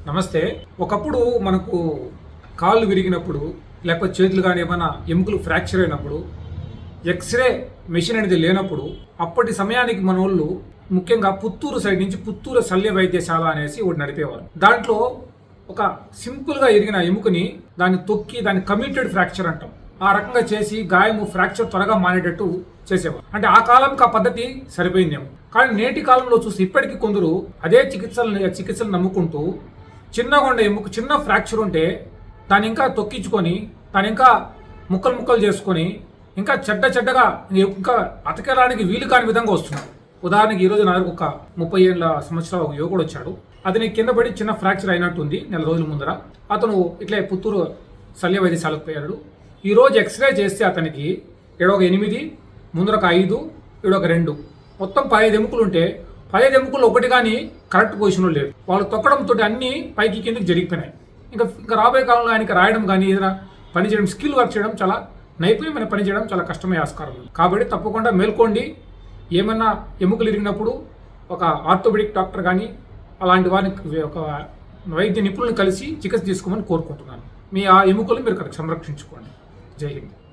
నమస్తే. ఒకప్పుడు మనకు కాళ్ళు విరిగినప్పుడు లేకపోతే చేతులు కానీ ఏమైనా ఎముకలు ఫ్రాక్చర్ అయినప్పుడు ఎక్స్రే మెషిన్ అనేది లేనప్పుడు అప్పటి సమయానికి మన వాళ్ళు ముఖ్యంగా పుత్తూరు సైడ్ నుంచి పుత్తూరు శల్య వైద్యశాల అనేసి ఒకటి నడిపేవారు. దాంట్లో ఒక సింపుల్గా ఎరిగిన ఎముకని దాన్ని తొక్కి దాన్ని కమిటెడ్ ఫ్రాక్చర్ అంటాం. ఆ రకంగా చేసి గాయము ఫ్రాక్చర్ త్వరగా మానేటట్టు చేసేవారు. అంటే ఆ కాలంకి ఆ పద్ధతి సరిపోయిందేమో. కానీ నేటి కాలంలో చూసి ఇప్పటికీ కొందరు అదే చికిత్సలు నమ్ముకుంటూ చిన్నగా ఉండే ఎముక చిన్న ఫ్రాక్చర్ ఉంటే దాన్ని ఇంకా తొక్కించుకొని దాన్ని ఇంకా ముక్కలు చేసుకొని ఇంకా చెడ్డగా ఇంకా అతకడానికి వీలు కాని విధంగా వస్తున్నారు. ఉదాహరణకి ఈరోజు నా దగ్గర ఒక 30 ఏళ్ళ సంవత్సరాల ఒక యువకుడు వచ్చాడు. అతని కింద పడి చిన్న ఫ్రాక్చర్ అయినట్టుంది నెల రోజుల ముందర. అతను ఇట్లే పుత్తూరు శల్య వైద్యశాలకు పోయాడు. ఈరోజు ఎక్స్రే చేస్తే అతనికి ఒక 8, ముందర ఒక 5, ఒక 2 మొత్తం 15 ఎముకలు ఉంటే 15 ఎముకలు ఒకటి కానీ కరెక్ట్ పొజిషన్లో లేదు. వాళ్ళు తొక్కడంతో అన్ని పైకి కిందకి జరిగిపోయినాయి. ఇంకా రాబోయే కాలంలో ఆయనకి రాయడం కానీ ఏదైనా పని చేయడం స్కిల్ వర్క్ చేయడం చాలా నైపుణ్యమైన పని చేయడం చాలా కష్టమయ్యే ఆస్కారం ఉంది. కాబట్టి తప్పకుండా మేల్కోండి. ఏమన్నా ఎముకలు ఇరిగినప్పుడు ఒక ఆర్థోపెడిక్ డాక్టర్ కానీ అలాంటి వారిని ఒక వైద్య నిపుణులను కలిసి చికిత్స తీసుకోమని కోరుకుంటున్నాను. మీ ఆ ఎముకలు మీరు సంరక్షించుకోండి. జై హింద్.